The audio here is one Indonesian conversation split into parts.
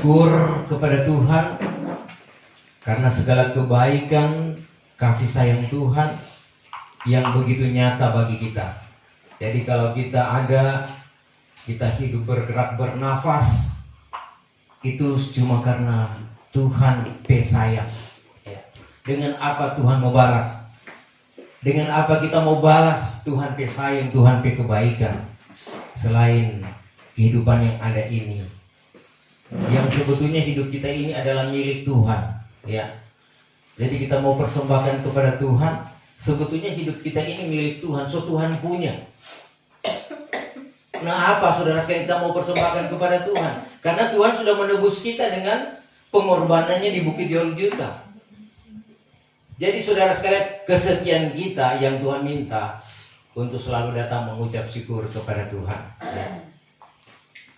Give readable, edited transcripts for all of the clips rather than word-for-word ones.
bersyukur kepada Tuhan karena segala kebaikan, kasih sayang Tuhan yang begitu nyata bagi kita. Jadi kalau kita ada, kita hidup, bergerak, bernafas, itu cuma karena Tuhan sayang. Ya. Dengan apa Tuhan mau balas? Dengan apa kita mau balas Tuhan sayang, Tuhan kebaikan? Selain kehidupan yang ada ini, yang sebetulnya hidup kita ini adalah milik Tuhan, ya. Jadi kita mau persembahkan kepada Tuhan, sebetulnya hidup kita ini milik Tuhan, so Tuhan punya. Nah, apa saudara sekalian kita mau persembahkan kepada Tuhan? Karena Tuhan sudah menebus kita dengan pengorbanannya di Bukit Golgota. Jadi saudara sekalian, kesetiaan kita yang Tuhan minta untuk selalu datang mengucap syukur kepada Tuhan. Ya.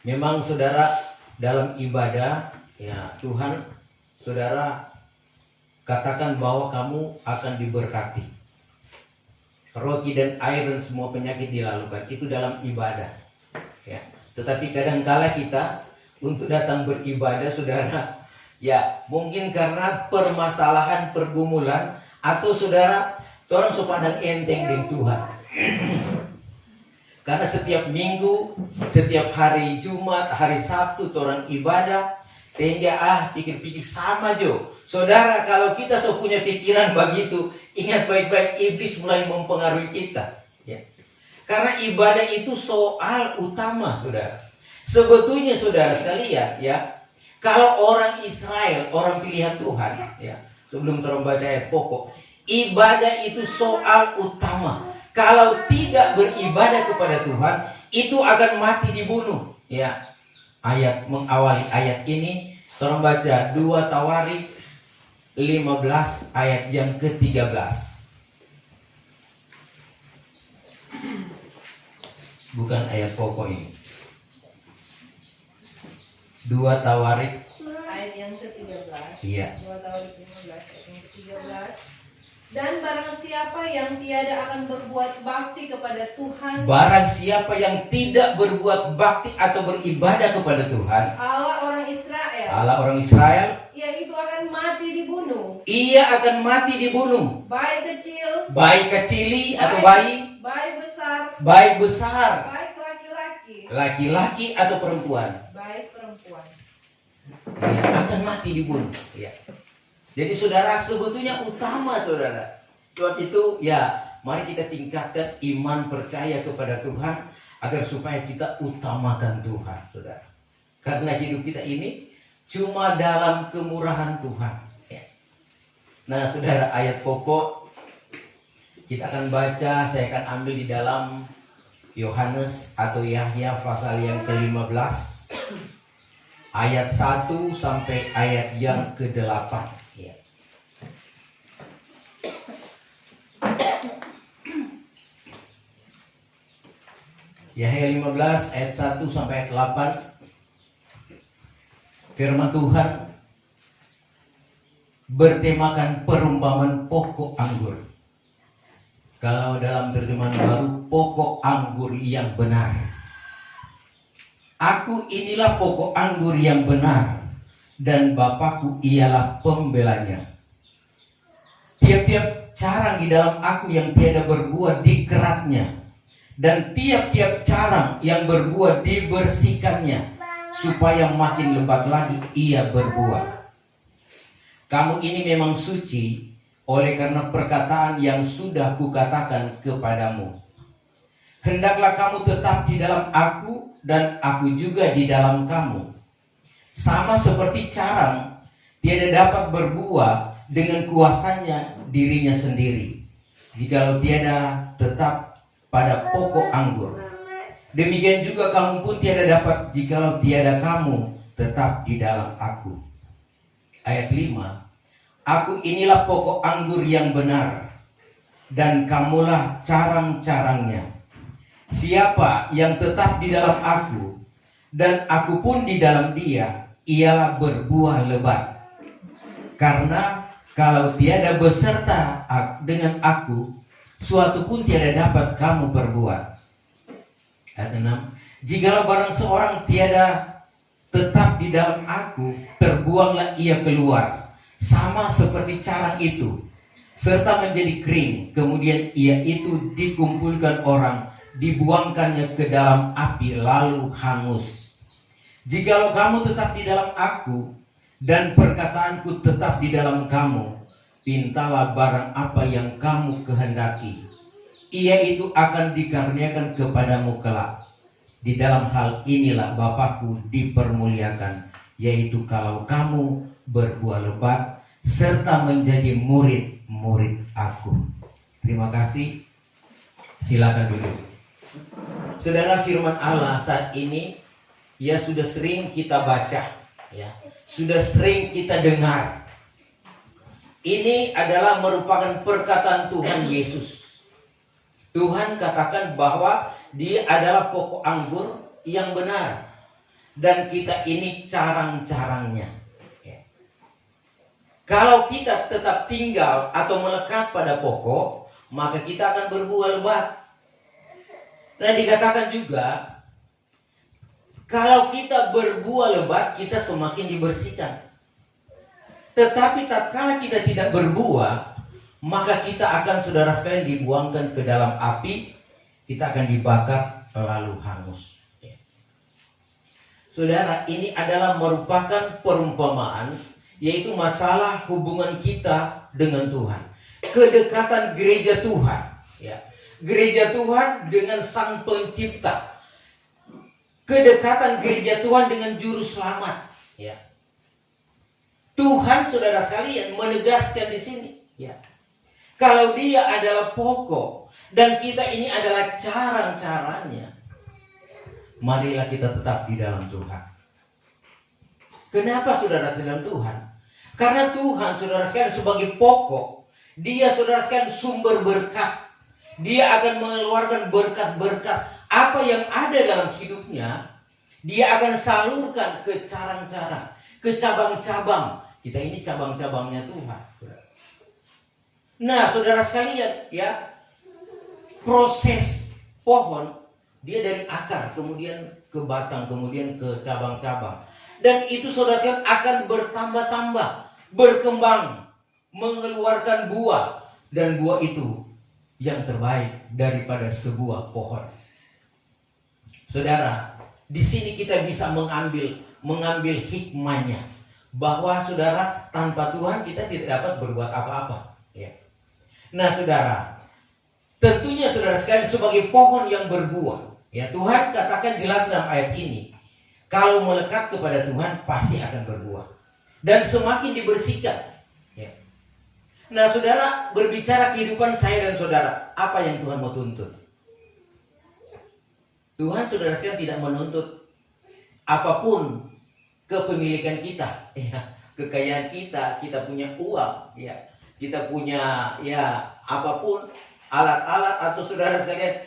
Memang saudara, dalam ibadah, ya Tuhan, saudara katakan bahwa kamu akan diberkati. Roti dan air dan semua penyakit dilalukan. Itu dalam ibadah. Ya. Tetapi kadangkala kita untuk datang beribadah, saudara, ya mungkin karena permasalahan, pergumulan, atau saudara, orang sepandang enteng dengan Tuhan. Karena setiap minggu, setiap hari Jumat, hari Sabtu orang ibadah, sehingga pikir-pikir sama Jo. Saudara, kalau kita punya pikiran begitu, ingat baik-baik, iblis mulai mempengaruhi kita. Ya. Karena ibadah itu soal utama, saudara. Sebetulnya saudara sekalian, ya, kalau orang Israel, orang pilihan Tuhan, ya, sebelum terbaca ayat pokok, ibadah itu soal utama. Kalau tidak beribadah kepada Tuhan, itu akan mati dibunuh. Ya, ayat mengawali ayat ini, tolong baca 2 Tawarik 15 ayat yang ke-13. Bukan ayat pokok ini. 2 Tawarik ayat yang ke-13. Iya. 2 Tawarik 15 ayat yang ke-13. Dan barang siapa yang tiada akan berbuat bakti kepada Tuhan, barang siapa yang tidak berbuat bakti atau beribadah kepada Tuhan, Allah orang Israel, yaitu akan mati dibunuh. Ia akan mati dibunuh. Baik kecili atau bayi besar, baik besar, baik laki-laki, laki-laki atau perempuan, baik perempuan. ia akan mati dibunuh. Ya. Jadi saudara, sebetulnya utama saudara. Sebab itu ya, mari kita tingkatkan iman percaya kepada Tuhan agar supaya kita utamakan Tuhan, saudara. Karena hidup kita ini cuma dalam kemurahan Tuhan. Ya. Nah, saudara, ayat pokok kita akan baca, saya akan ambil di dalam Yohanes atau Yahya pasal yang ke-15 ayat 1 sampai ayat yang ke-8. Ya. Yahya 15 ayat 1 sampai ayat 8. Firman Tuhan bertemakan perumpamaan pokok anggur. Kalau dalam terjemahan baru, pokok anggur yang benar. Aku inilah pokok anggur yang benar, dan Bapakku ialah pembelanya. Tiap-tiap carang di dalam aku yang tiada berbuah dikeratnya, dan tiap-tiap carang yang berbuah dibersihkannya, supaya makin lebat lagi ia berbuah. Kamu ini memang suci oleh karena perkataan yang sudah kukatakan kepadamu. Hendaklah kamu tetap di dalam aku, dan aku juga di dalam kamu. Sama seperti carang tiada dapat berbuah dengan kuasanya dirinya sendiri, jikalau tiada tetap pada pokok anggur. Demikian juga kamu pun tiada dapat jikalau tiada kamu tetap di dalam aku. Ayat 5. Aku inilah pokok anggur yang benar, dan kamulah carang-carangnya. Siapa yang tetap di dalam aku, dan aku pun di dalam dia, ialah berbuah lebat. Karena kalau tiada beserta dengan aku, suatu pun tiada dapat kamu berbuat. Ayat 6. Jikalau barang seorang tiada tetap di dalam aku, terbuanglah ia keluar, sama seperti carang itu, serta menjadi kering. Kemudian ia itu dikumpulkan orang, dibuangkannya ke dalam api, lalu hangus. Jikalau kamu tetap di dalam aku, dan perkataanku tetap di dalam kamu, pintalah barang apa yang kamu kehendaki, ia itu akan dikaruniakan kepadamu kelak. Di dalam hal inilah Bapakku dipermuliakan, yaitu kalau kamu berbuah lebat serta menjadi murid-murid aku. Terima kasih. Silakan duduk. Saudara, firman Allah saat ini ya sudah sering kita baca, ya, sudah sering kita dengar. Ini adalah merupakan perkataan Tuhan Yesus. Tuhan katakan bahwa Dia adalah pokok anggur yang benar, dan kita ini carang-carangnya. Ya. Kalau kita tetap tinggal atau melekat pada pokok, maka kita akan berbuah lebat. Dan dikatakan juga, kalau kita berbuah lebat, kita semakin dibersihkan. Tetapi tatkala kita tidak berbuah, maka kita akan, saudara sekalian, dibuangkan ke dalam api. Kita akan dibakar lalu hangus. Saudara, ini adalah merupakan perumpamaan, yaitu masalah hubungan kita dengan Tuhan, kedekatan gereja Tuhan, ya, gereja Tuhan dengan Sang Pencipta, kedekatan gereja Tuhan dengan Juru Selamat. Ya. Tuhan, saudara sekalian, menegaskan di sini, ya, kalau Dia adalah pokok dan kita ini adalah carang-carangnya, marilah kita tetap di dalam Tuhan. Kenapa, saudara, di dalam Tuhan? Karena Tuhan, saudara sekalian, sebagai pokok, Dia, saudara sekalian, sumber berkat. Dia akan mengeluarkan berkat-berkat. Apa yang ada dalam hidupnya, Dia akan salurkan ke carang-carang, ke cabang-cabang. Kita ini cabang-cabangnya Tuhan. Nah, saudara sekalian, ya, proses pohon, dia dari akar, kemudian ke batang, kemudian ke cabang-cabang. Dan itu, saudara sekalian, akan bertambah-tambah, berkembang, mengeluarkan buah. Dan buah itu yang terbaik daripada sebuah pohon. Saudara, di sini kita bisa mengambil hikmahnya, bahwa, saudara, tanpa Tuhan kita tidak dapat berbuat apa-apa. Ya. Nah, saudara, tentunya, saudara sekalian, sebagai pohon yang berbuah, ya, Tuhan katakan jelas dalam ayat ini, kalau melekat kepada Tuhan pasti akan berbuah dan semakin dibersihkan. Ya. Nah, saudara, berbicara kehidupan saya dan saudara, apa yang Tuhan mau tuntut? Tuhan, saudara sekalian, tidak menuntut apapun kepemilikan kita, ya, kekayaan kita, kita punya uang, ya, kita punya, ya, apapun alat-alat, atau, saudara sekalian,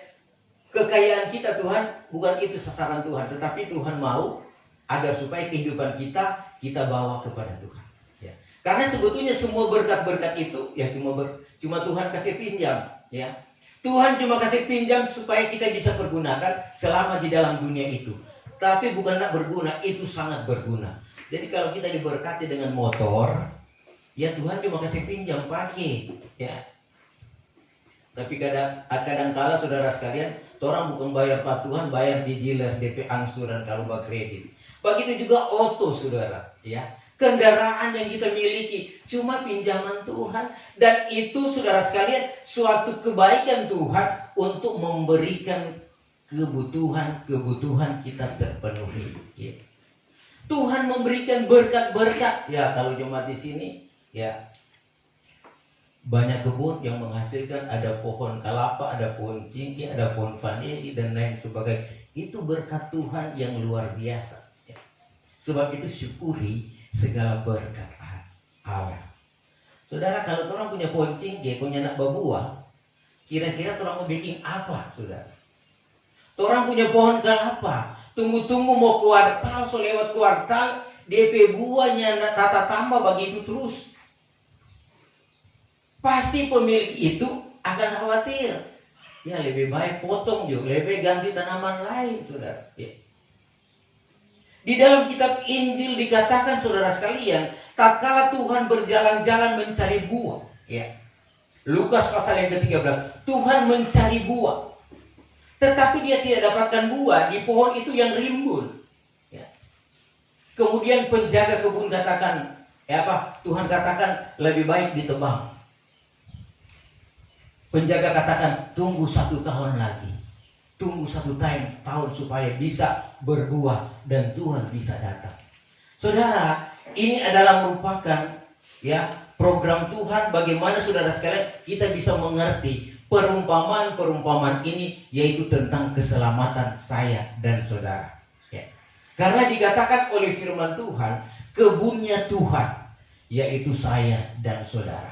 kekayaan kita. Tuhan, bukan itu sasaran Tuhan, tetapi Tuhan mau agar supaya kehidupan kita bawa kepada Tuhan. Ya. Karena sebetulnya semua berkat-berkat itu, ya, cuma Tuhan kasih pinjam, ya. Tuhan cuma kasih pinjam supaya kita bisa pergunakan selama di dalam dunia itu. Tapi bukanlah berguna, itu sangat berguna. Jadi kalau kita diberkati dengan motor, ya, Tuhan cuma kasih pinjam, pakai, ya. Tapi kadang-kala, saudara sekalian, orang bukan bayar patungan, bayar di dealer, DP angsuran kalau kredit. Begitu juga oto, saudara, ya. Kendaraan yang kita miliki cuma pinjaman Tuhan, dan itu, saudara sekalian, suatu kebaikan Tuhan untuk memberikan kebutuhan kita terpenuhi. Ya. Tuhan memberikan berkat-berkat. Ya, kalau jemaat di sini, ya, banyak kebun yang menghasilkan, ada pohon kelapa, ada pohon cingkih, ada pohon vanili, dan lain sebagainya. Itu berkat Tuhan yang luar biasa. Ya. Sebab itu syukuri segala berkat Allah. Saudara, kalau orang punya pohon cingkih, punya anak berbuah, kira-kira orang mau bikin apa, saudara? Orang punya pohon kelapa, tunggu-tunggu mau kuartal, so lewat kuartal, DP buahnya tata tambah begitu terus. Pasti pemilik itu akan khawatir. Ya, lebih baik potong juga, lebih ganti tanaman lain, saudara. Ya. Di dalam kitab Injil dikatakan, saudara sekalian, tak kala Tuhan berjalan-jalan mencari buah. Ya. Lukas pasal yang ke-13, Tuhan mencari buah. Tetapi dia tidak dapatkan buah di pohon itu yang rimbun. Ya. Kemudian penjaga kebun katakan, Tuhan katakan lebih baik ditebang. Penjaga katakan, tunggu 1 tahun lagi. Tunggu 1 tahun supaya bisa berbuah dan Tuhan bisa datang. Saudara, ini adalah merupakan program Tuhan bagaimana saudara sekalian kita bisa mengerti perumpamaan ini, yaitu tentang keselamatan saya dan saudara. Ya. Karena dikatakan oleh firman Tuhan, kebunnya Tuhan, yaitu saya dan saudara.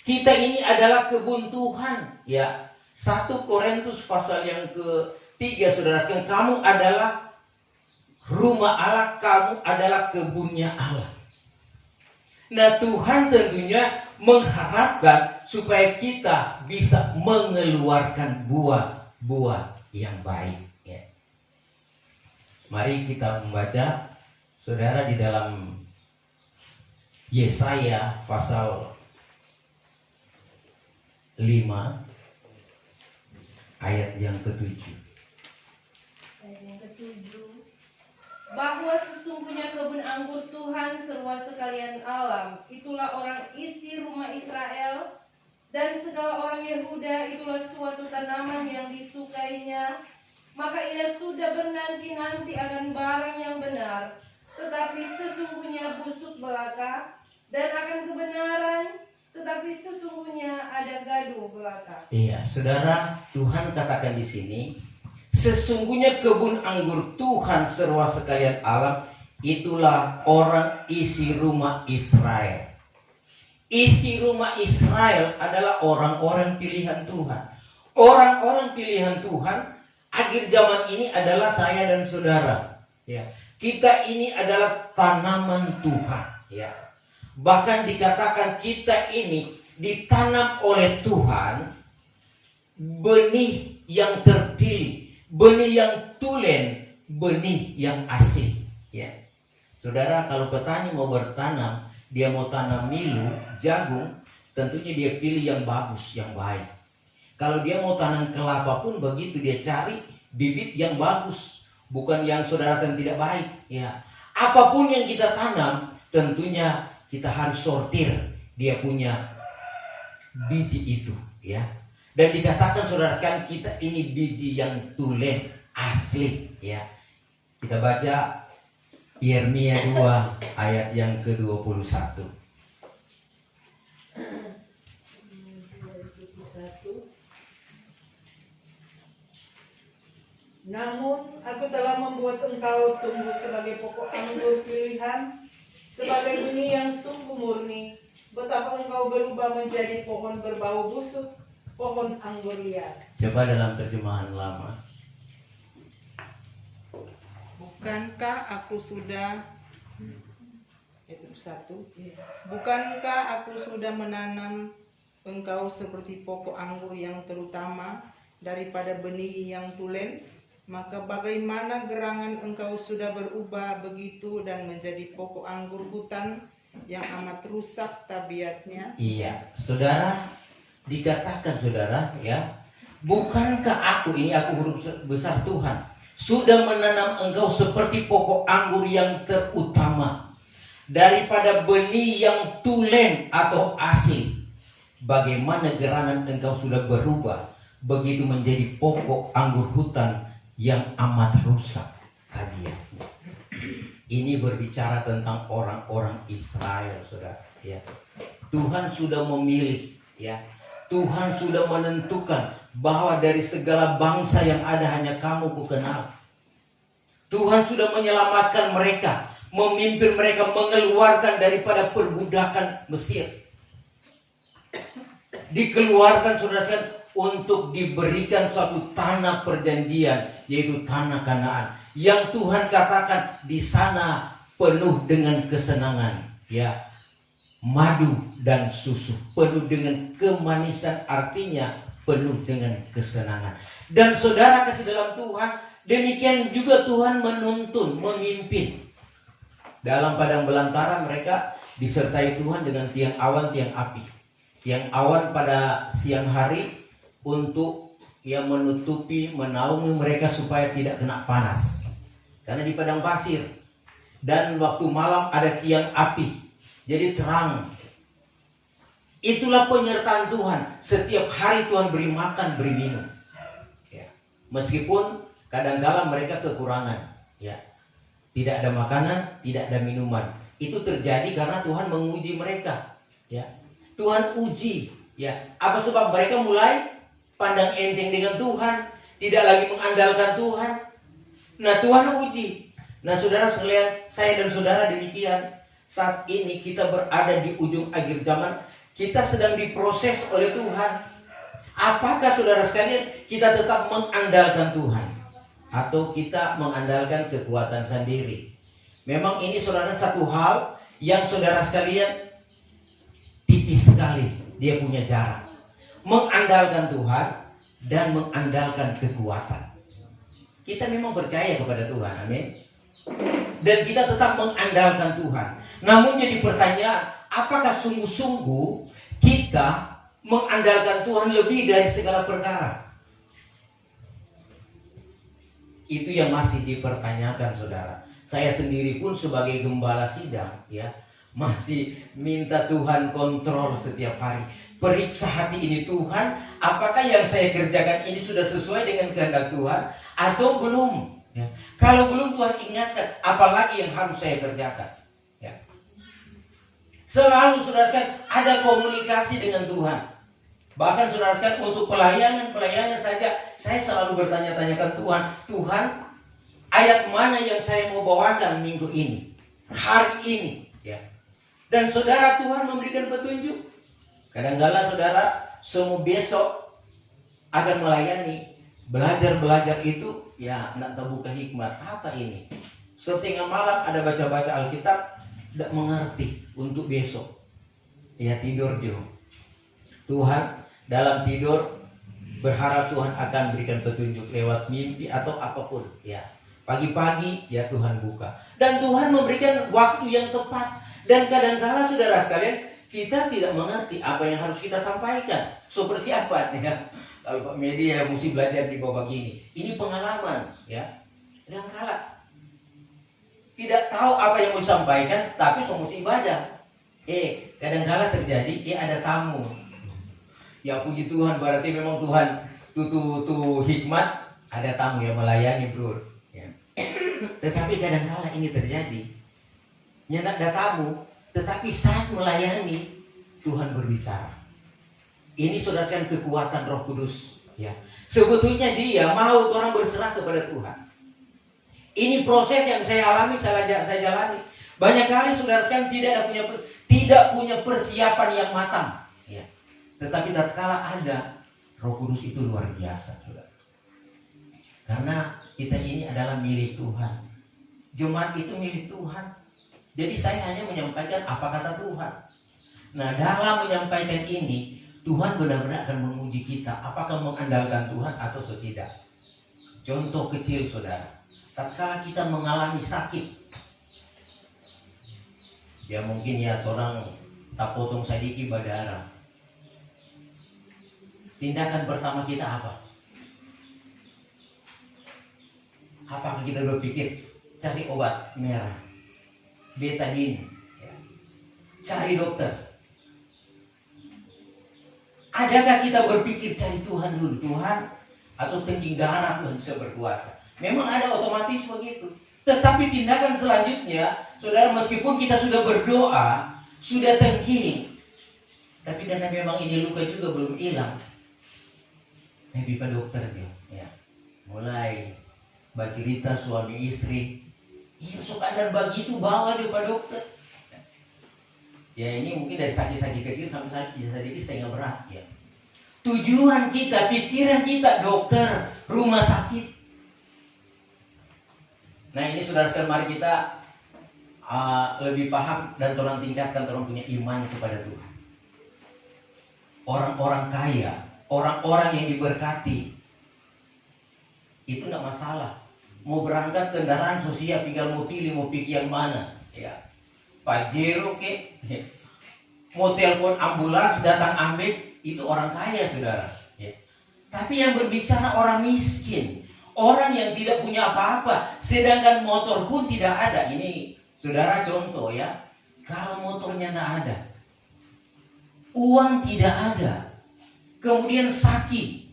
Kita ini adalah kebun Tuhan. Ya. 1 Korintus pasal yang ke-3, saudara sekalian, kamu adalah rumah Allah, kamu adalah kebunnya Allah. Nah, Tuhan tentunya mengharapkan supaya kita bisa mengeluarkan buah-buah yang baik. Ya. Mari kita membaca, saudara, di dalam Yesaya pasal 5 ayat yang ke-7. Ayat yang ke-7. Bahwa sesungguhnya kebun anggur Tuhan seluas sekalian alam, itulah orang isi rumah Israel, dan segala orang Yehuda itulah suatu tanaman yang disukainya. Maka ia sudah bernanti-nanti akan barang yang benar, tetapi sesungguhnya busuk belaka, dan akan kebenaran, tetapi sesungguhnya ada gaduh belaka. Iya, saudara, Tuhan katakan di sini, sesungguhnya kebun anggur Tuhan seluas sekalian alam, itulah orang isi rumah Israel. Isi rumah Israel adalah orang-orang pilihan Tuhan. Orang-orang pilihan Tuhan akhir zaman ini adalah saya dan saudara. Ya, kita ini adalah tanaman Tuhan. Ya. Bahkan dikatakan kita ini ditanam oleh Tuhan, benih yang terpilih, benih yang tulen, benih yang asli. Ya. Saudara, kalau petani mau bertanam, dia mau tanam milu, jagung, tentunya dia pilih yang bagus, yang baik. Kalau dia mau tanam kelapa pun begitu, dia cari bibit yang bagus, bukan yang saudara yang tidak baik. Ya. Apapun yang kita tanam, tentunya kita harus sortir dia punya biji itu, ya. Dan dikatakan saudara sekalian, kita ini biji yang tulen, asli, ya. Kita baca Yeremia 2 ayat yang ke-21. Namun aku telah membuat engkau tumbuh sebagai pokok anggur pilihan, sebagai benih yang sungguh murni. Betapa engkau berubah menjadi pohon berbau busuk, pohon anggur liar. Coba dalam terjemahan lama. Bukankah aku sudah Bukankah aku sudah menanam engkau seperti pokok anggur yang terutama daripada benih yang tulen? Maka bagaimana gerangan engkau sudah berubah begitu dan menjadi pokok anggur hutan yang amat rusak tabiatnya? Iya, saudara, dikatakan saudara, ya, bukankah aku huruf besar Tuhan, sudah menanam engkau seperti pokok anggur yang terutama daripada benih yang tulen atau asli. Bagaimana gerangan engkau sudah berubah begitu menjadi pokok anggur hutan yang amat rusak tabiatnya. Ini berbicara tentang orang-orang Israel, saudara. Ya. Tuhan sudah memilih, ya. Tuhan sudah menentukan bahwa dari segala bangsa yang ada hanya kamu kukenal. Tuhan sudah menyelamatkan mereka, memimpin mereka mengeluarkan daripada perbudakan Mesir. Dikeluarkan, saudara sekalian, untuk diberikan suatu tanah perjanjian, yaitu tanah Kanaan, yang Tuhan katakan di sana penuh dengan kesenangan, ya, madu dan susu, penuh dengan kemanisan, artinya penuh dengan kesenangan. Dan saudara kasih dalam Tuhan, Demikian juga Tuhan menuntun, memimpin. Dalam padang belantara mereka disertai Tuhan dengan tiang awan, tiang api. Tiang awan pada siang hari untuk yang menutupi, menaungi mereka supaya tidak kena panas. Karena di padang pasir. Dan waktu malam ada tiang api. Jadi terang. Itulah penyertaan Tuhan. Setiap hari Tuhan beri makan, beri minum. Ya. Meskipun kadang-kala mereka kekurangan. Ya. Tidak ada makanan, tidak ada minuman. Itu terjadi karena Tuhan menguji mereka. Ya. Tuhan uji. Ya. Apa sebab mereka mulai pandang enteng dengan Tuhan, tidak lagi mengandalkan Tuhan. Nah, Tuhan uji. Nah, saudara sekalian, saya dan saudara demikian. Saat ini kita berada di ujung akhir zaman, kita sedang diproses oleh Tuhan. Apakah saudara sekalian kita tetap mengandalkan Tuhan atau kita mengandalkan kekuatan sendiri? Memang ini saudara satu hal yang saudara sekalian tipis sekali dia punya jarak. Mengandalkan Tuhan dan mengandalkan kekuatan. Kita memang percaya kepada Tuhan, amin. Dan kita tetap mengandalkan Tuhan. Namun jadi pertanyaan, apakah sungguh-sungguh kita mengandalkan Tuhan lebih dari segala perkara? Itu yang masih dipertanyakan, saudara. Saya sendiri pun sebagai gembala sidang, ya, masih minta Tuhan kontrol setiap hari. Periksa hati ini Tuhan, apakah yang saya kerjakan ini sudah sesuai dengan kehendak Tuhan atau belum? Ya. Kalau belum, Tuhan ingatkan, apalagi yang harus saya kerjakan. Ya. Selalu saudara sekalian ada komunikasi dengan Tuhan. Bahkan saudara sekalian untuk pelayanan saja, saya selalu bertanya-tanyakan Tuhan, Tuhan, ayat mana yang saya mau bawakan minggu ini, hari ini? Ya. Dan saudara, Tuhan memberikan petunjuk. Kadang-kala saudara, semua besok akan melayani. Belajar itu, ya, tidak tahu buka hikmat. Apa ini? Setengah malam ada baca-baca Alkitab, tidak mengerti untuk besok. Ya, tidur juga. Tuhan dalam tidur berharap Tuhan akan berikan petunjuk lewat mimpi atau apapun. Ya, pagi-pagi ya Tuhan buka. Dan Tuhan memberikan waktu yang tepat. Dan kadang-kala saudara sekalian, kita tidak mengerti apa yang harus kita sampaikan. So persiapan ya. Kalau Pak Media mesti belajar di bawah begini. Ini pengalaman ya. Kadang-kala tidak tahu apa yang mau disampaikan, tapi so mesti ibadah. Kadang-kala terjadi ada tamu. Ya puji Tuhan, berarti memang Tuhan tuh hikmat, ada tamu yang melayani, bro. Ya. Tetapi kadang-kala ini terjadi. Tidak ada tamu, tetapi saat melayani Tuhan berbicara. Ini saudara sekalian kekuatan Roh Kudus. Ya, sebetulnya dia mau orang berserah kepada Tuhan. Ini proses yang saya alami, saya jalani. Banyak kali saudara sekalian tidak punya persiapan yang matang. Ya. Tetapi tatkala ada Roh Kudus itu luar biasa, saudara. Karena kita ini adalah milik Tuhan. Jemaat itu milik Tuhan. Jadi saya hanya menyampaikan apa kata Tuhan. Nah, dalam menyampaikan ini, Tuhan benar-benar akan menguji kita. Apakah mengandalkan Tuhan atau tidak. Contoh kecil, saudara. Tatkala kita mengalami sakit. Ya mungkin ya, orang tak potong sadiki badara. Tindakan pertama kita apa? Apakah kita berpikir cari obat merah, betadine, ya. Cari dokter? Adakah kita berpikir cari Tuhan dulu, Tuhan, atau kencing darah Tuhan bisa berkuasa? Memang ada otomatis begitu. Tetapi tindakan selanjutnya, saudara, meskipun kita sudah berdoa, sudah tengking, tapi karena memang ini luka juga belum hilang, Pak dokter dia, ya, mulai bercerita suami istri, iya sok keadaan begitu, bawa dia Pak dokter. Ya ini mungkin dari sakit-sakit kecil sampai sakit setengah berat, ya. Tujuan kita, pikiran kita, dokter, rumah sakit. Nah ini saudara sekalian, mari kita lebih paham dan tolong tingkatkan, tolong punya iman kepada Tuhan. Orang-orang kaya, orang-orang yang diberkati, itu tidak masalah. mau berangkat kendaraan sosial tinggal mau pilih mau pikir yang mana, ya. Pajero ke, mau telepon ambulans datang ambil, itu orang kaya saudara. Ya. Tapi yang berbicara orang miskin, orang yang tidak punya apa-apa, sedangkan motor pun tidak ada. Ini saudara contoh ya, kalau motornya tidak ada, uang tidak ada, kemudian sakit,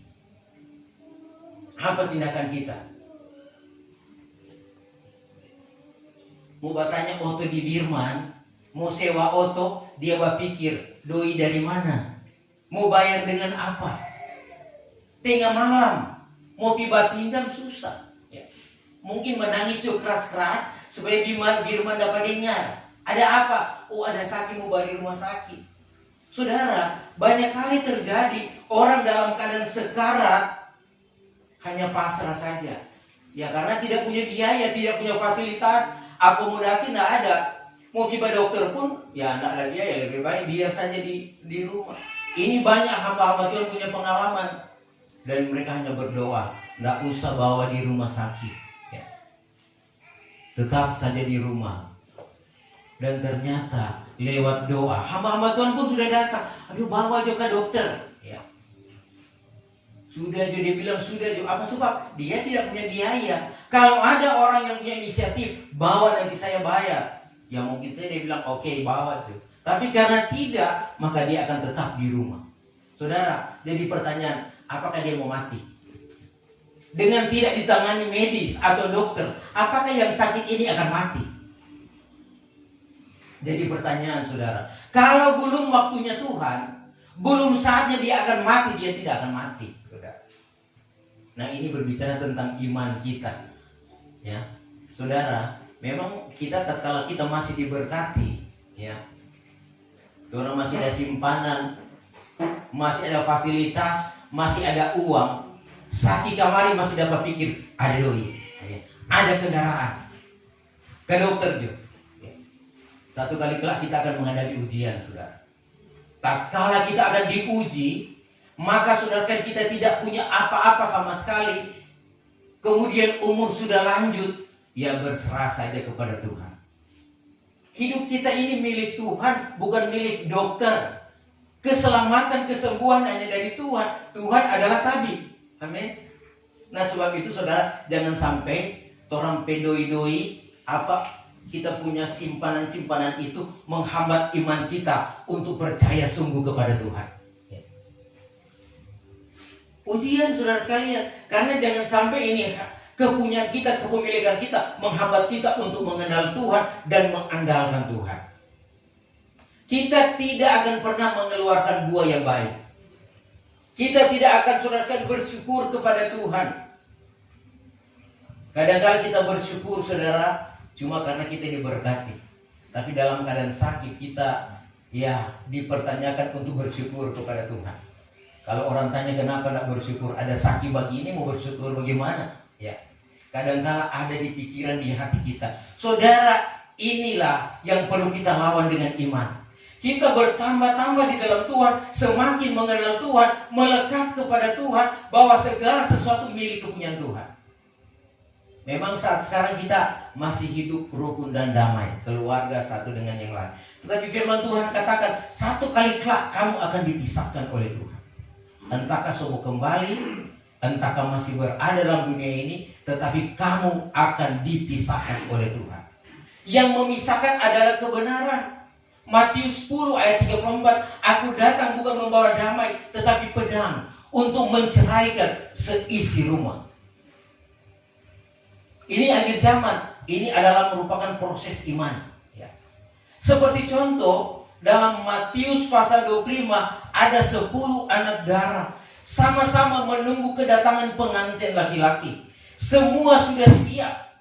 apa tindakan kita? Mau bertanya oto di Birman, mau sewa oto, dia berpikir doi dari mana, mau bayar dengan apa? Tengah malam mau tiba pinjam susah, ya. Mungkin menangis keras-keras supaya Birman dapat dengar. Ada apa? Oh ada sakit, mau bayar di rumah sakit. Saudara, banyak kali terjadi orang dalam keadaan sekarat hanya pasrah saja, ya, karena tidak punya biaya, tidak punya fasilitas, akomodasi tidak ada. Mau tiba dokter pun ya tidak ada biaya, lebih baik biar saja di rumah. Ini banyak hamba-hamba Tuhan punya pengalaman, dan mereka hanya berdoa, tidak usah bawa di rumah sakit, ya. Tetap saja di rumah. Dan ternyata lewat doa hamba-hamba Tuhan pun sudah datang, aduh bawa aja ke dokter, ya. Sudah dia bilang sudah juga. Apa sebab? Dia tidak punya biaya. Kalau ada orang yang punya inisiatif, bawa nanti saya bayar, ya mungkin saya dia bilang oke, bawa tuh. Tapi karena tidak, maka dia akan tetap di rumah. Saudara, jadi pertanyaan, apakah dia mau mati? Dengan tidak ditangani medis atau dokter, apakah yang sakit ini akan mati? Jadi pertanyaan saudara, kalau belum waktunya Tuhan, belum saatnya dia akan mati, dia tidak akan mati, saudara. Nah ini berbicara tentang iman kita, ya, saudara. Memang kita tatkala kita masih diberkati, ya, orang masih ada simpanan, masih ada fasilitas, masih ada uang, sakit kamari masih dapat pikir ada doi, ya, ada kendaraan, ke dokter juga. Ya. Satu kali kelak kita akan menghadapi ujian, saudara. Tatkala kita akan diuji, maka saudara kita tidak punya apa-apa sama sekali. Kemudian umur sudah lanjut, ya berserah saja kepada Tuhan. Hidup kita ini milik Tuhan, bukan milik dokter. Keselamatan, kesembuhan hanya dari Tuhan. Tuhan adalah tabib. Amin. Nah sebab itu saudara, jangan sampai orang pedoi-doi kita punya simpanan-simpanan itu menghambat iman kita untuk percaya sungguh kepada Tuhan. Ya. Ujian saudara sekalian, karena jangan sampai ini kepunyaan kita, kepemilikan kita menghambat kita untuk mengenal Tuhan dan mengandalkan Tuhan. Kita tidak akan pernah mengeluarkan buah yang baik. Kita tidak akan saudara sekalian bersyukur kepada Tuhan. Kadang-kadang kita bersyukur saudara cuma karena kita diberkati. Tapi dalam keadaan sakit kita ya dipertanyakan untuk bersyukur kepada Tuhan. Kalau orang tanya kenapa tidak bersyukur, ada sakit begini mau bersyukur bagaimana? Ya, kadang-kadang ada di pikiran, di hati kita. Saudara, inilah yang perlu kita lawan dengan iman. Kita bertambah-tambah di dalam Tuhan, semakin mengenal Tuhan, melekat kepada Tuhan, bahwa segala sesuatu milik kepunyaan Tuhan. Memang saat sekarang kita masih hidup rukun dan damai, keluarga satu dengan yang lain. Tetapi firman Tuhan katakan, satu kali kelak kamu akan dipisahkan oleh Tuhan. Entahkah kamu kembali, entahkah masih berada dalam dunia ini, tetapi kamu akan dipisahkan oleh Tuhan. Yang memisahkan adalah kebenaran. Matius 10 ayat 34, aku datang bukan membawa damai, tetapi pedang untuk menceraikan seisi rumah. Ini akhir zaman, ini adalah merupakan proses iman. Ya. Seperti contoh, dalam Matius pasal 25, ada 10 anak darah, sama-sama menunggu kedatangan pengantin laki-laki. Semua sudah siap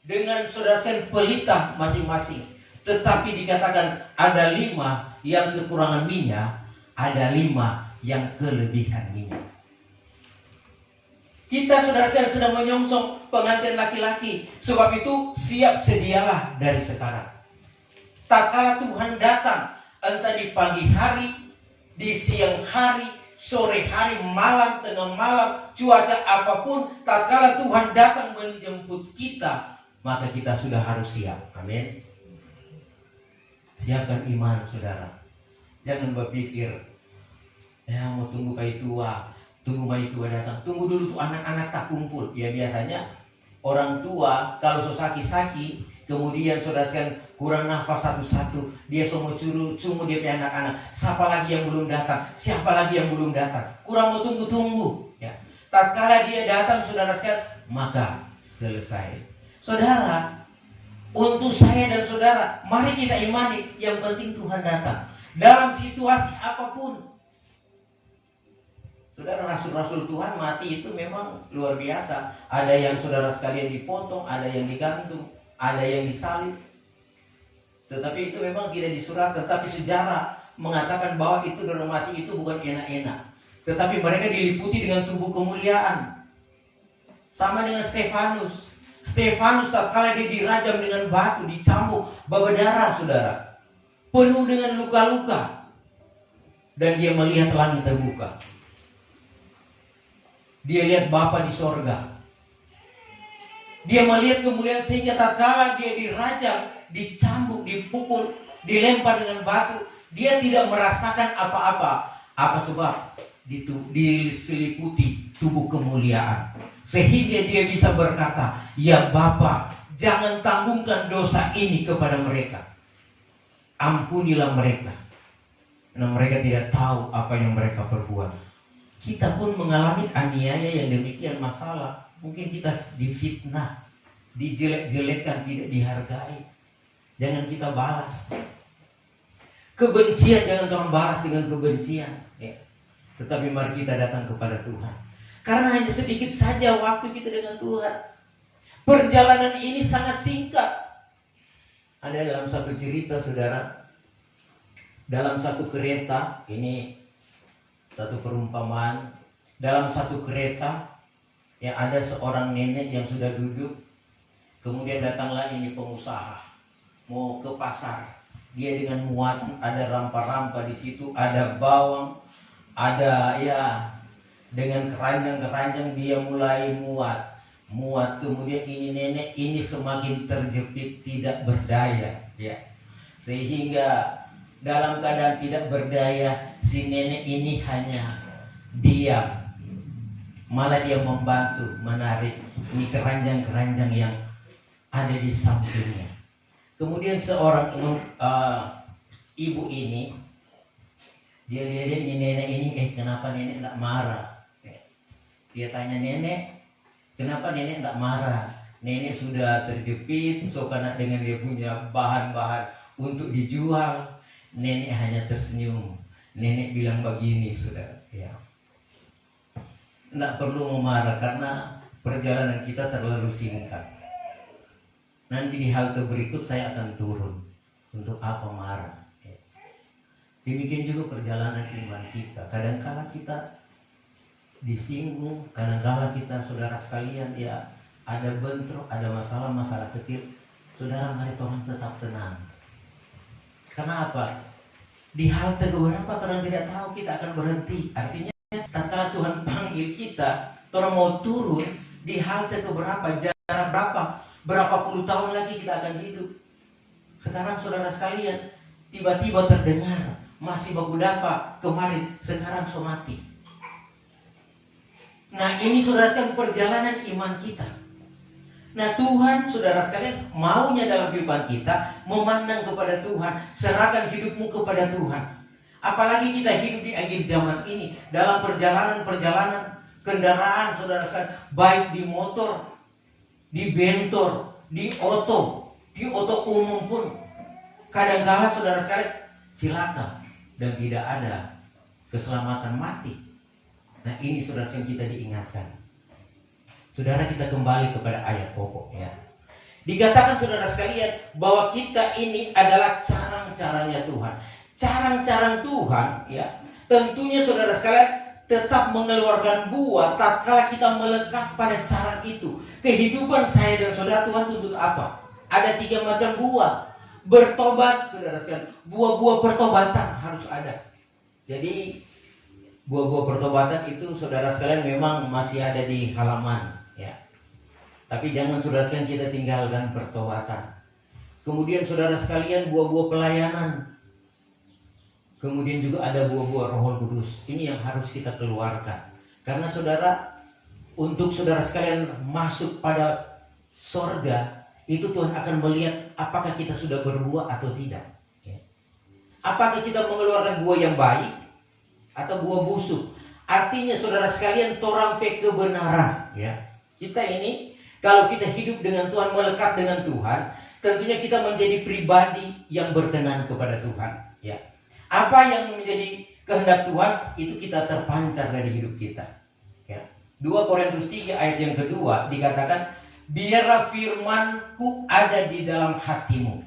dengan saudara pelita masing-masing. Tetapi dikatakan ada 5 yang kekurangan minyak, ada 5 yang kelebihan minyak. Kita saudara sedang menyongsong pengantin laki-laki. Sebab itu siap sedialah dari sekarang. Tak kala Tuhan datang, entah di pagi hari, di siang hari, sore hari, malam, tengah malam, cuaca apapun, tatkala Tuhan datang menjemput kita, maka kita sudah harus siap. Amin. Siapkan iman saudara. Jangan berpikir, ya mau tunggu kai tua, tunggu mai tua datang, tunggu dulu tuh anak-anak tak kumpul. Ya biasanya orang tua kalau sosaki-saki, kemudian saudara sekalian kurang nafas satu-satu, dia semua cungu dia punya anak-anak. Siapa lagi yang belum datang? Siapa lagi yang belum datang? Kurang mau tunggu-tunggu. Ya. Tatkala dia datang saudara sekalian, maka selesai. Saudara, untuk saya dan saudara, mari kita imani, yang penting Tuhan datang. Dalam situasi apapun. Saudara, rasul-rasul Tuhan mati itu memang luar biasa. Ada yang saudara sekalian dipotong, ada yang digantung, ada yang disalib. Tetapi itu memang tidak disurat. Tetapi sejarah mengatakan bahwa itu dalam mati itu bukan enak-enak. Tetapi mereka diliputi dengan tubuh kemuliaan. Sama dengan Stefanus. Stefanus tatkala dia dirajam dengan batu, dicambuk, berdarah saudara. Penuh dengan luka-luka. Dan dia melihat langit terbuka. Dia lihat Bapa di sorga. Dia melihat kemuliaan sehingga tatkala dia dirajam, dicambuk, dipukul, dilempar dengan batu, dia tidak merasakan apa-apa. Apa sebab? Diseliputi tubuh kemuliaan. Sehingga dia bisa berkata, ya Bapa, jangan tanggungkan dosa ini kepada mereka. Ampunilah mereka. Karena mereka tidak tahu apa yang mereka perbuat. Kita pun mengalami aniaya yang demikian masalah. Mungkin kita difitnah, dijelek-jelekan, tidak dihargai. Jangan kita balas. Kebencian jangan kita balas dengan kebencian. Ya. Tetapi mari kita datang kepada Tuhan. Karena hanya sedikit saja waktu kita dengan Tuhan. Perjalanan ini sangat singkat. Ada dalam satu cerita saudara, dalam satu kereta, ini satu perumpamaan, dalam satu kereta yang ada seorang nenek yang sudah duduk, kemudian datanglah ini pengusaha mau ke pasar. Dia dengan muatan, ada rampa-rampa di situ, ada bawang, ada ya dengan keranjang-keranjang dia mulai muat. Kemudian ini nenek ini semakin terjepit, tidak berdaya ya. Sehingga dalam keadaan tidak berdaya, si nenek ini hanya diam. Malah dia membantu menarik ini keranjang-keranjang yang ada di sampingnya. Kemudian seorang ibu ini, dia lihat ini nenek ini, kenapa nenek tidak marah? Dia tanya nenek, kenapa nenek tidak marah? Nenek sudah terjepit, so karena dengan dia punya bahan-bahan untuk dijual. Nenek hanya tersenyum. Nenek bilang begini, saudara, ya, tidak perlu memarah karena perjalanan kita terlalu singkat. Nanti di halte berikut saya akan turun. Untuk apa marah? Ya. Demikian juga perjalanan iman kita. Kadang-kala kita disinggung, kadang-kala kita saudara sekalian ya ada bentrok, ada masalah-masalah kecil. Saudara, mari tolong tetap tenang. Kenapa? Di halte keberapa orang tidak tahu kita akan berhenti. Artinya tatkala Tuhan panggil kita, orang mau turun di halte keberapa, jarak berapa puluh tahun lagi kita akan hidup. Sekarang saudara sekalian, tiba-tiba terdengar masih baku dapa kemarin, sekarang so mati. Nah ini saudara sekalian perjalanan iman kita. Nah Tuhan saudara sekalian maunya dalam kehidupan kita memandang kepada Tuhan, serahkan hidupmu kepada Tuhan. Apalagi kita hidup di akhir zaman ini, dalam perjalanan kendaraan saudara sekalian, baik di motor, di bentor, di oto umum pun, kadang-kala saudara sekalian cilaka dan tidak ada keselamatan mati. Nah ini saudara yang kita diingatkan. Saudara, kita kembali kepada ayat pokok ya. Dikatakan saudara sekalian bahwa kita ini adalah carang-carangnya Tuhan. Carang-carang Tuhan ya, tentunya saudara sekalian tetap mengeluarkan buah tatkala kita melekat pada carang itu. Kehidupan saya dan saudara Tuhan tuntut apa? Ada 3 macam buah. Bertobat saudara sekalian, buah-buah pertobatan harus ada. Jadi Buah-buah pertobatan itu saudara sekalian memang masih ada di halaman, ya. Tapi jangan saudara sekalian kita tinggalkan pertobatan. Kemudian saudara sekalian buah-buah pelayanan. Kemudian juga ada buah-buah Roh Kudus. Ini yang harus kita keluarkan. Karena saudara, untuk saudara sekalian masuk pada sorga, itu Tuhan akan melihat apakah kita sudah berbuah atau tidak. Ya. Apakah kita mengeluarkan buah yang baik atau buah busuk. Artinya saudara sekalian torampe kebenaran. Ya. Kita ini kalau kita hidup dengan Tuhan, melekat dengan Tuhan, tentunya kita menjadi pribadi yang berkenan kepada Tuhan. Ya. Apa yang menjadi kehendak Tuhan itu kita terpancar dari hidup kita. Ya. 2 Korintus 3 ayat yang kedua dikatakan, biarlah firman-Ku ada di dalam hatimu.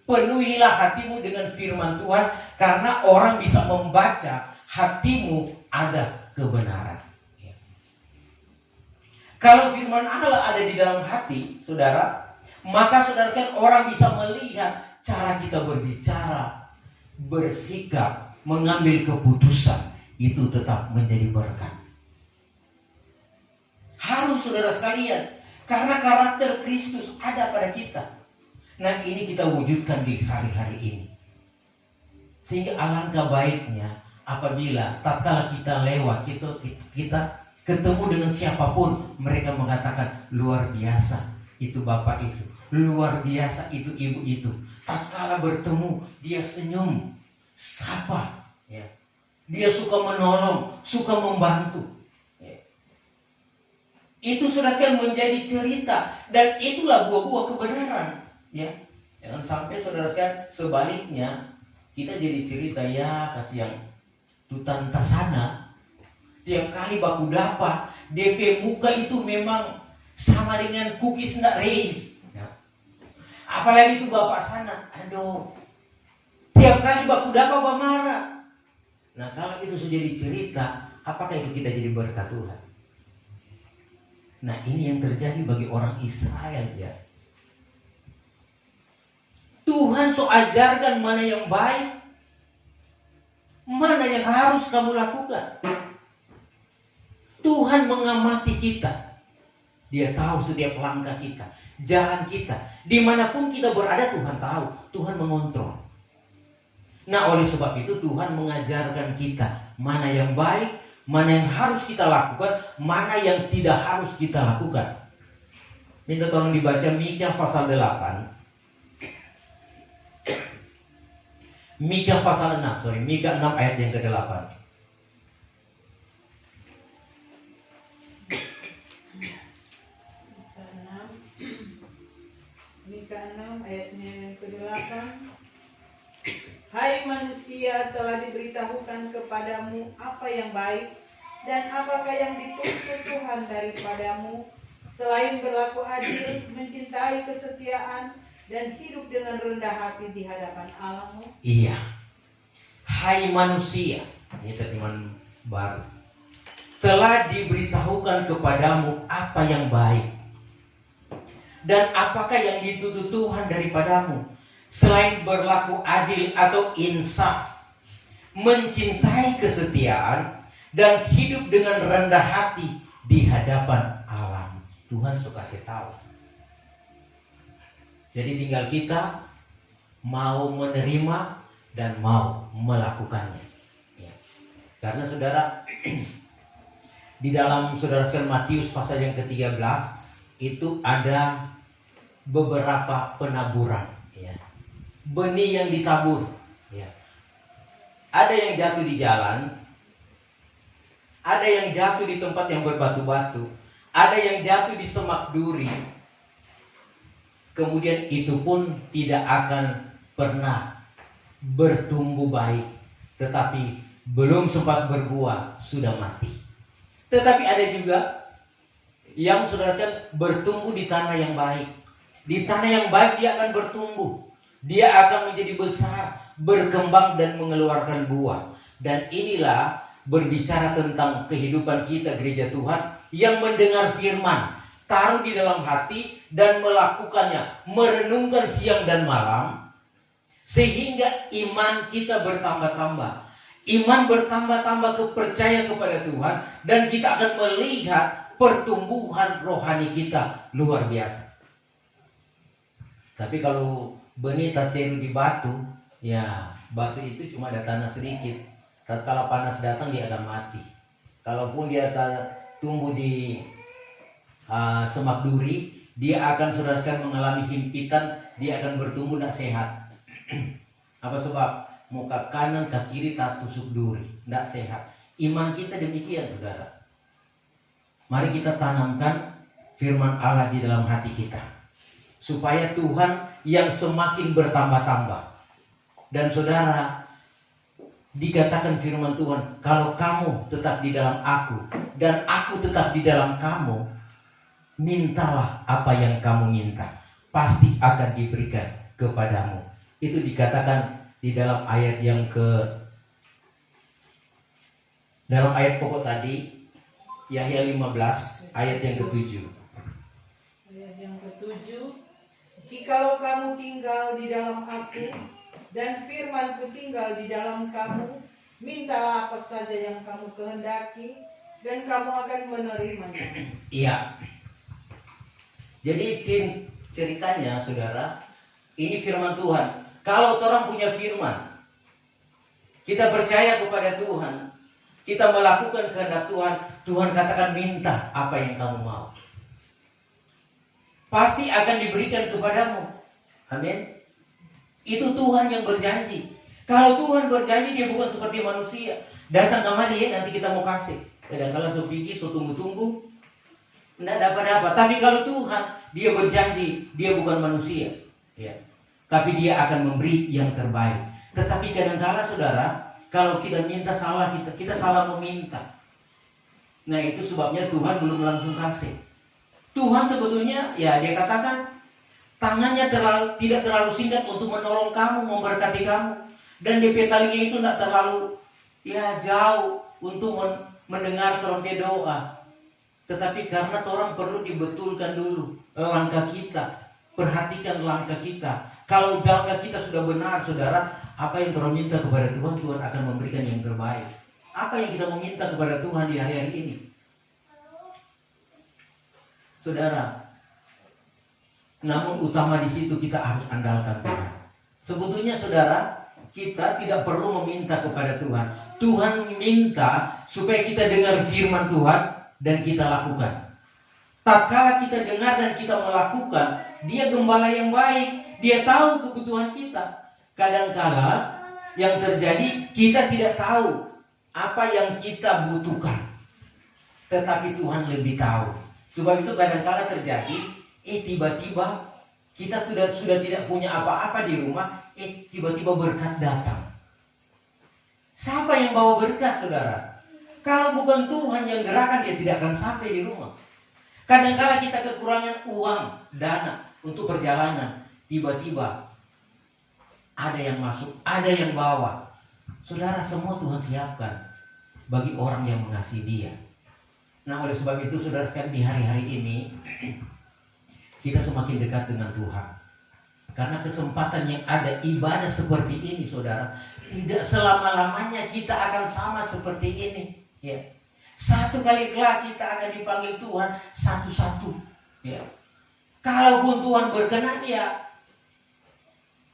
Penuhilah hatimu dengan firman Tuhan, karena orang bisa membaca hatimu ada kebenaran. Ya. Kalau firman Allah ada di dalam hati, saudara, maka saudara sekalian orang bisa melihat cara kita berbicara, bersikap, mengambil keputusan, itu tetap menjadi berkat. Harus saudara sekalian, karena karakter Kristus ada pada kita. Nah, ini kita wujudkan di hari-hari ini. Sehingga alangkah baiknya apabila tatkala kita lewat, kita ketemu dengan siapapun, mereka mengatakan luar biasa itu bapak itu, luar biasa itu ibu itu. Tatkala bertemu dia senyum, sapa, ya. Dia suka menolong, suka membantu. Ya. Itu sudah kan menjadi cerita, dan itulah buah-buah kebenaran. Ya, jangan sampai saudara sekalian sebaliknya kita jadi cerita, ya kasih yang tutanta sana, tiap kali baku dapa DP muka itu memang sama dengan cookies ndak reis. Ya. Apalagi itu bapak sana, aduh, tiap kali baku dapa marah. Nah, kalau itu sudah jadi cerita, apakah itu kita jadi berkat Tuhan? Nah, ini yang terjadi bagi orang Israel, ya. Tuhan so ajarkan mana yang baik, mana yang harus kamu lakukan. Tuhan mengamati kita. Dia tahu setiap langkah kita, jalan kita. Dimanapun kita berada, Tuhan tahu. Tuhan mengontrol. Nah, oleh sebab itu Tuhan mengajarkan kita mana yang baik, mana yang harus kita lakukan, mana yang tidak harus kita lakukan. Minta tolong dibaca Mika pasal 8. Mika pasal 6, Mika 6 ayat yang ke-8. Mika 6 ayatnya yang ke-8. Hai manusia, telah diberitahukan kepadamu apa yang baik dan apakah yang dituntut Tuhan daripadamu, selain berlaku adil, mencintai kesetiaan, dan hidup dengan rendah hati di hadapan Allahmu. Iya. Hai manusia, ini terjemahan baru. Telah diberitahukan kepadamu apa yang baik dan apakah yang dituntut Tuhan daripadamu, selain berlaku adil atau insaf, mencintai kesetiaan, dan hidup dengan rendah hati di hadapan Allah. Tuhan suka kasih tahu. Jadi tinggal kita mau menerima dan mau melakukannya. Ya. Karena saudara, di dalam saudara sekalian Matius pasal yang ke-13 itu ada beberapa penaburan. Ya. Benih yang ditabur. Ya. Ada yang jatuh di jalan, ada yang jatuh di tempat yang berbatu-batu, ada yang jatuh di semak duri. Kemudian itu pun tidak akan pernah bertumbuh baik, tetapi belum sempat berbuah sudah mati. Tetapi ada juga yang saudara sekalian bertumbuh di tanah yang baik. Di tanah yang baik dia akan bertumbuh, dia akan menjadi besar, berkembang dan mengeluarkan buah. Dan inilah berbicara tentang kehidupan kita gereja Tuhan yang mendengar firman, taruh di dalam hati dan melakukannya, merenungkan siang dan malam, sehingga iman kita bertambah-tambah, Iman bertambah-tambah kepercayaan kepada Tuhan, dan kita akan melihat pertumbuhan rohani kita luar biasa. Tapi kalau benih taruh di batu, ya batu itu cuma ada tanah sedikit. Tatkala panas datang dia akan mati. Kalaupun dia tumbuh di semak duri, dia akan saudara sekalian mengalami himpitan, dia akan bertumbuh tidak sehat. Apa sebab? Muka kanan ke kiri tak tusuk duri, tidak sehat. Iman kita demikian, saudara. Mari kita tanamkan firman Allah di dalam hati kita, supaya Tuhan yang semakin bertambah-tambah. Dan saudara, dikatakan firman Tuhan, kalau kamu tetap di dalam aku dan aku tetap di dalam kamu, mintalah apa yang kamu minta, pasti akan diberikan kepadamu. Itu dikatakan di dalam ayat dalam ayat pokok tadi, Yahya 15 ayat yang ke-7. Ayat yang ke-7, jikalau kamu tinggal di dalam aku dan firman-Ku tinggal di dalam kamu, mintalah apa saja yang kamu kehendaki dan kamu akan menerimanya. Iya. Jadi ceritanya, saudara, ini firman Tuhan. Kalau orang punya firman, kita percaya kepada Tuhan, kita melakukan kehendak Tuhan, Tuhan katakan minta apa yang kamu mau, pasti akan diberikan kepadamu. Amin. Itu Tuhan yang berjanji. Kalau Tuhan berjanji, dia bukan seperti manusia. Datang kemari ya, nanti kita mau kasih. Dan kalau sepiki, so tunggu-tunggu, tidak dapat-dapat. Tapi kalau Tuhan, dia berjanji, dia bukan manusia. Ya. Tapi dia akan memberi yang terbaik. Tetapi kadang-kala saudara, kalau kita minta salah, kita salah meminta. Nah itu sebabnya Tuhan belum langsung kasih. Tuhan sebetulnya, ya dia katakan, tangannya tidak terlalu singkat untuk menolong kamu, memberkati kamu. Dan DP talinya itu tidak terlalu jauh untuk mendengar trompet doa. Tetapi karena orang perlu dibetulkan dulu langkah kita. Perhatikan langkah kita. Kalau langkah kita sudah benar, saudara, apa yang kita minta kepada Tuhan, Tuhan akan memberikan yang terbaik. Apa yang kita meminta kepada Tuhan di hari-hari ini? Saudara, namun utama di situ kita harus andalkan Tuhan. Sebetulnya saudara, kita tidak perlu meminta kepada Tuhan. Tuhan minta supaya kita dengar firman Tuhan dan kita lakukan. Tatkala kita dengar dan kita melakukan, dia gembala yang baik. Dia tahu kebutuhan kita. Kadangkala yang terjadi, kita tidak tahu apa yang kita butuhkan, tetapi Tuhan lebih tahu. Sebab itu kadangkala terjadi, tiba-tiba kita sudah tidak punya apa-apa di rumah, tiba-tiba berkat datang. Siapa yang bawa berkat, saudara? Kalau bukan Tuhan yang gerakan, dia tidak akan sampai di rumah. Kadangkala kita kekurangan uang, dana untuk perjalanan. Tiba-tiba ada yang masuk, ada yang bawa. Saudara, semua Tuhan siapkan bagi orang yang mengasihi dia. Nah oleh sebab itu saudara sekalian, di hari-hari ini kita semakin dekat dengan Tuhan. Karena kesempatan yang ada ibadah seperti ini, saudara, tidak selama-lamanya kita akan sama seperti ini. Ya. Satu kali kelak kita akan dipanggil Tuhan satu-satu. Ya. Kalaupun Tuhan berkenan, ya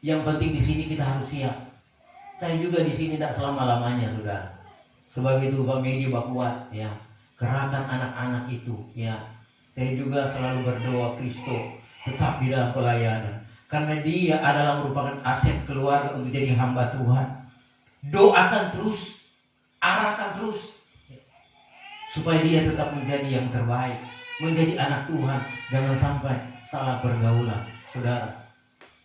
yang penting di sini kita harus siap. Saya juga di sini tidak selama-lamanya, saudara. Sebab itu Pak Medi kuat, ya. Gerakan anak-anak itu, ya. Saya juga selalu berdoa Kristo tetap di dalam pelayanan. Karena dia adalah merupakan aset keluarga untuk jadi hamba Tuhan. Doakan terus, arahkan terus, supaya dia tetap menjadi yang terbaik, menjadi anak Tuhan. Jangan sampai salah pergaulan, saudara.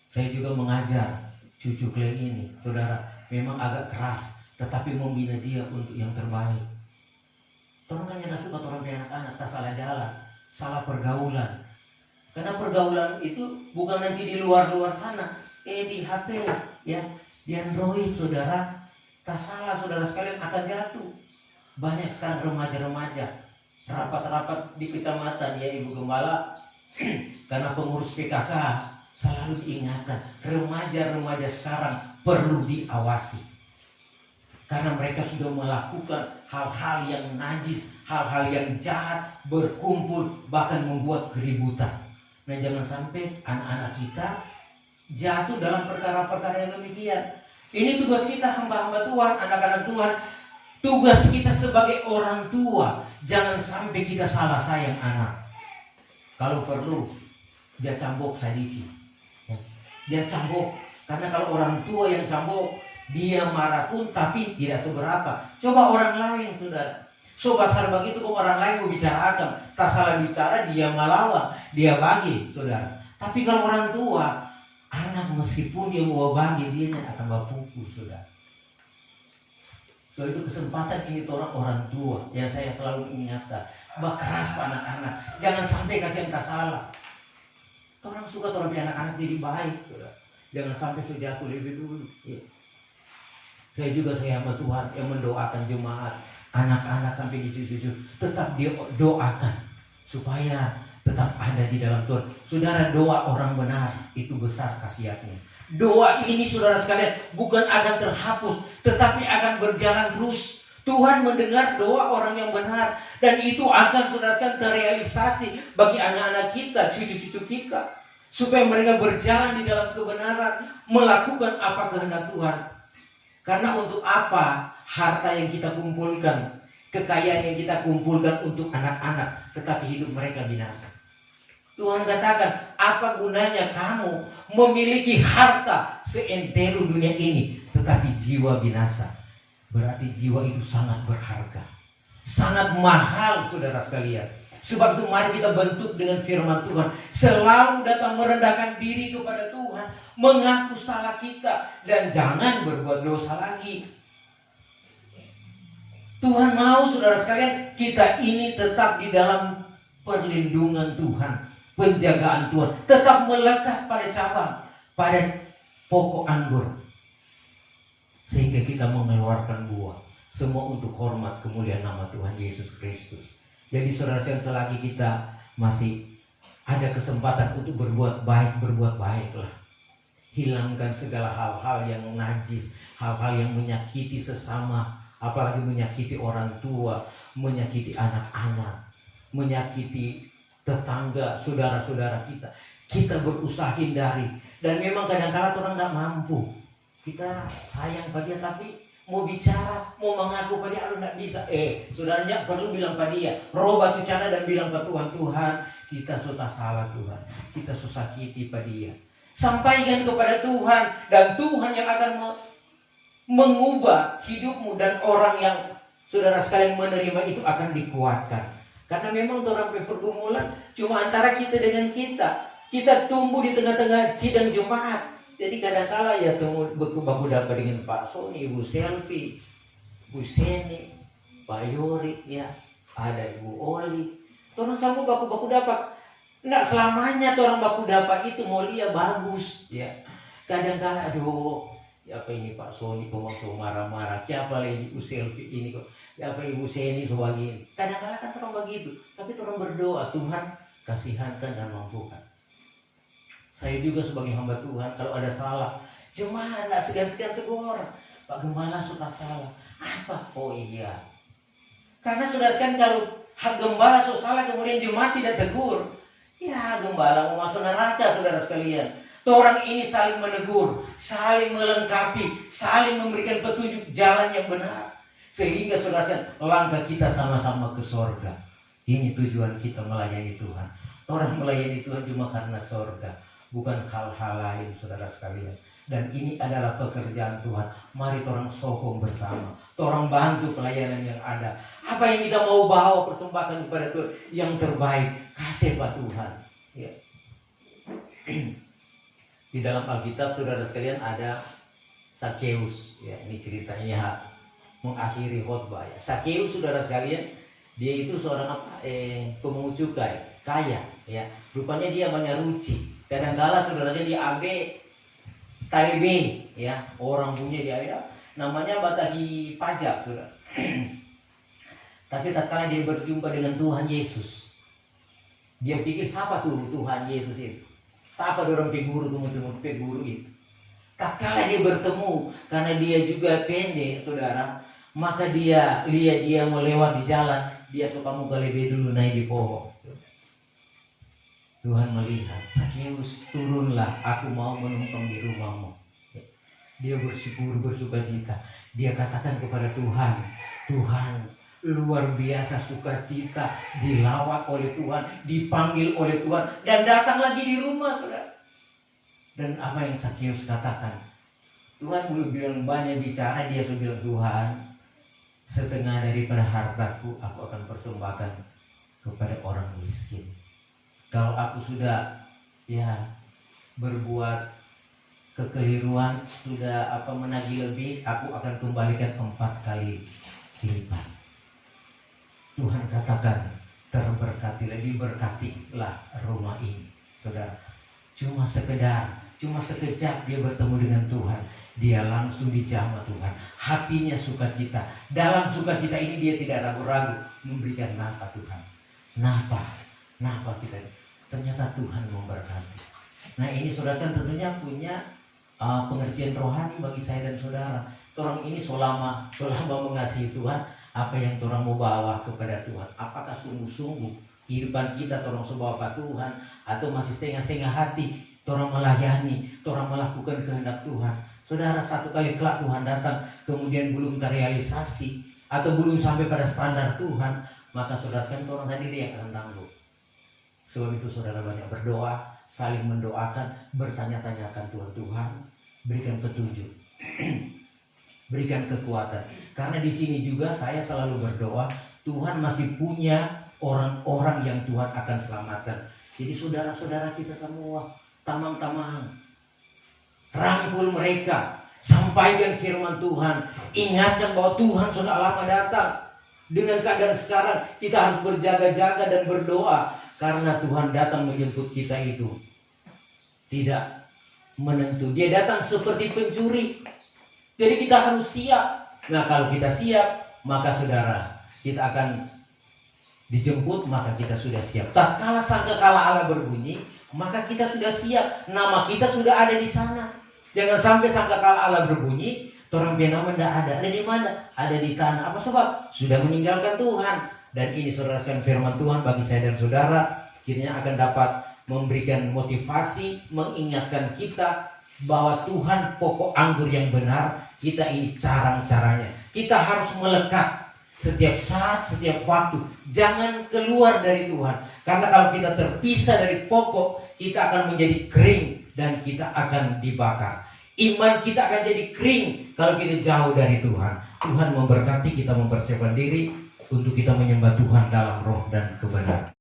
Saya juga mengajar cucu Glenn ini, saudara, memang agak keras, tetapi membina dia untuk yang terbaik. Tolong hanya nafsu atau orang anak-anak tak salah jalan, salah pergaulan. Karena pergaulan itu bukan nanti di luar-luar sana, di HP, ya, di Android, saudara, tak salah, saudara sekalian akan jatuh. Banyak sekarang remaja-remaja, rapat-rapat di kecamatan, ya Ibu Gembala, karena pengurus PKK selalu diingatkan, remaja-remaja sekarang perlu diawasi. Karena mereka sudah melakukan hal-hal yang najis, hal-hal yang jahat, berkumpul, bahkan membuat keributan. Nah, jangan sampai anak-anak kita jatuh dalam perkara-perkara yang demikian. Ini tugas kita, hamba-hamba Tuhan, anak-anak Tuhan. Tugas kita sebagai orang tua, jangan sampai kita salah sayang anak. Kalau perlu, dia cambok sedikit. Dia cambok. Karena kalau orang tua yang cambok, dia marah pun tapi tidak seberapa. Coba orang lain, saudara. So basar begitu kok orang lain mau bicara akan. Tak salah bicara, dia melawan, dia bagi, saudara. Tapi kalau orang tua, anak meskipun dia mau bagi, dia akan berpukul, saudara. So itu kesempatan ini orang tua yang saya selalu ingatkan. Keras pak anak-anak, jangan sampai kasih yang tak salah. Orang suka orang anak-anak jadi baik, saudara. Jangan sampai sejatuh lebih dulu. Ya. Saya juga hamba Tuhan yang mendoakan jemaat, anak-anak sampai cucu-cucu, tetap dia doakan supaya tetap ada di dalam Tuhan. Saudara, doa orang benar itu besar khasiatnya. Doa ini saudara sekalian bukan akan terhapus, tetapi akan berjalan terus. Tuhan mendengar doa orang yang benar, dan itu akan saudara sekalian terrealisasi bagi anak-anak kita, cucu-cucu kita, supaya mereka berjalan di dalam kebenaran, melakukan apa kehendak Tuhan. Karena untuk apa harta yang kita kumpulkan, kekayaan yang kita kumpulkan untuk anak-anak, tetapi hidup mereka binasa. Tuhan katakan, apa gunanya kamu memiliki harta seantero dunia ini, tetapi jiwa binasa. Berarti jiwa itu sangat berharga, sangat mahal, saudara sekalian. Sebab itu mari kita bentuk dengan firman Tuhan, selalu datang merendahkan diri kepada Tuhan, mengaku salah kita, dan jangan berbuat dosa lagi. Tuhan mau saudara sekalian kita ini tetap di dalam perlindungan Tuhan, penjagaan Tuhan, tetap melekat pada cabang, pada pokok anggur, sehingga kita mengeluarkan buah, semua untuk hormat kemuliaan nama Tuhan Yesus Kristus. Jadi saudara sekalian, selagi kita masih ada kesempatan untuk berbuat baiklah. Hilangkan segala hal-hal yang najis, hal-hal yang menyakiti sesama, apalagi menyakiti orang tua, menyakiti anak-anak, menyakiti tetangga, saudara-saudara kita. Kita berusaha hindari. Dan memang kadang-kadang orang tidak mampu. Kita sayang pada dia, tapi mau bicara, mau mengaku pada dia, tidak bisa. Saudaranya perlu bilang pada dia, robah tu cara dan bilang pada Tuhan, Tuhan, kita sudah salah Tuhan, kita susah sakiti pada dia. Sampaikan kepada Tuhan, dan Tuhan yang akan mengubah hidupmu, dan orang yang saudara sekalian menerima itu akan dikuatkan. Karena memang orang pergumulan cuma antara kita dengan kita. Kita tumbuh di tengah-tengah sidang jemaat. Jadi kadang-kala ya temu baku dapat dengan Pak Sony, Ibu Selvi, Bu Seni, Pak Yori, ya ada Ibu Oli. Orang sama baku dapat. Nggak selamanya orang baku dapat itu mulia bagus, ya. Kadang-kala aduh, ya apa ini Pak Sony kok mau marah-marah, siapa lagi Ibu Selvi ini kok, ya apa Ibu Seni sebagainya. Kadang-kala kan orang begitu, tapi orang berdoa, Tuhan kasihankan dan mampukan. Saya juga sebagai hamba Tuhan, kalau ada salah, jemaat tidak segan-segan tegur. Pak Gembala suka salah. Apa? Oh iya. Karena sudah sekian kalau hak Gembala sudah salah kemudian jemaat tidak tegur, ya Gembala mau masuk neraka, saudara sekalian. Orang ini saling menegur, saling melengkapi, saling memberikan petunjuk jalan yang benar, sehingga saudara sekalian langkah kita sama-sama ke sorga. Ini tujuan kita melayani Tuhan. Orang melayani Tuhan cuma karena sorga, bukan hal-hal lain, saudara sekalian. Dan ini adalah pekerjaan Tuhan. Mari orang sokong bersama, orang bantu pelayanan yang ada. Apa yang kita mau bawa persembahkan kepada Tuhan yang terbaik, kasih Pak Tuhan, ya. Di dalam Alkitab saudara sekalian ada Sakeus, ya, ini ceritanya mengakhiri khotbah, ya. Sakeus saudara sekalian, dia itu seorang pemungut cukai, kaya, ya. Rupanya dia banyak ruci. Kadang-kala saudaranya diambil talibe, ya, orang punya dia, namanya batagi pajak, saudara. Tapi tatkala dia berjumpa dengan Tuhan Yesus, dia pikir siapa tuh Tuhan Yesus itu? Siapa dorong peguru itu? Tak kala dia bertemu, karena dia juga pendek, saudara, maka dia lihat dia mau lewat di jalan, dia suka muka lebih dulu naik di pohon. Tuhan melihat, Zakheus, turunlah, aku mau menumpang di rumahmu. Dia bersyukur, bersuka cita. Dia katakan kepada Tuhan, Tuhan, luar biasa sukacita, dilawat oleh Tuhan, dipanggil oleh Tuhan, dan datang lagi di rumah, saudara. Dan apa yang Zakheus katakan? Tuhan belum bilang banyak bicara, dia sudah bilang, Tuhan, setengah daripada hartaku aku akan persembahkan kepada orang miskin. Kalau aku sudah berbuat kekeliruan, sudah menagih lebih, aku akan kembalikan 4 kali lipat. Tuhan katakan, terberkatilah, diberkatilah rumah ini, saudara. Cuma sekejap dia bertemu dengan Tuhan, dia langsung dijamah Tuhan, hatinya sukacita. Dalam sukacita ini dia tidak ragu-ragu memberikan nafkah Tuhan. Nafkah kita, ternyata Tuhan memberkati. Nah ini saudara tentunya punya pengertian rohani bagi saya dan saudara. Orang ini selama mengasihi Tuhan, apa yang orang mau bawa kepada Tuhan? Apakah sungguh-sungguh kehidupan kita orang sebawa Tuhan, atau masih setengah-setengah hati orang melayani, orang melakukan kehendak Tuhan? Saudara, satu kali kelak Tuhan datang, kemudian belum terrealisasi atau belum sampai pada standar Tuhan, maka saudara sekalian orang sendiri yang akan tanggung. Sebab itu saudara banyak berdoa, saling mendoakan, bertanya-tanya akan Tuhan, berikan petunjuk, berikan kekuatan. Karena di sini juga saya selalu berdoa, Tuhan masih punya orang-orang yang Tuhan akan selamatkan. Jadi saudara-saudara kita semua, tamang-tamang, rangkul mereka, sampaikan firman Tuhan, ingatkan bahwa Tuhan sudah lama datang. Dengan keadaan sekarang kita harus berjaga-jaga dan berdoa, karena Tuhan datang menjemput kita itu tidak menentu. Dia datang seperti pencuri, jadi kita harus siap. Nah kalau kita siap, maka saudara, kita akan dijemput, maka kita sudah siap. Tak kala sangkakala Allah berbunyi, maka kita sudah siap. Nama kita sudah ada di sana. Jangan sampai sangkakala Allah berbunyi, orang punya nama tidak ada. Ada di mana? Ada di tanah. Apa sebab? Sudah meninggalkan Tuhan. Dan ini saudara sekalian firman Tuhan bagi saya dan saudara, kiranya akan dapat memberikan motivasi, mengingatkan kita bahwa Tuhan pokok anggur yang benar. Kita ini caranya. Kita harus melekat setiap saat, setiap waktu. Jangan keluar dari Tuhan. Karena kalau kita terpisah dari pokok, kita akan menjadi kering dan kita akan dibakar. Iman kita akan jadi kering kalau kita jauh dari Tuhan. Tuhan memberkati, kita mempersiapkan diri untuk kita menyembah Tuhan dalam roh dan kebenaran.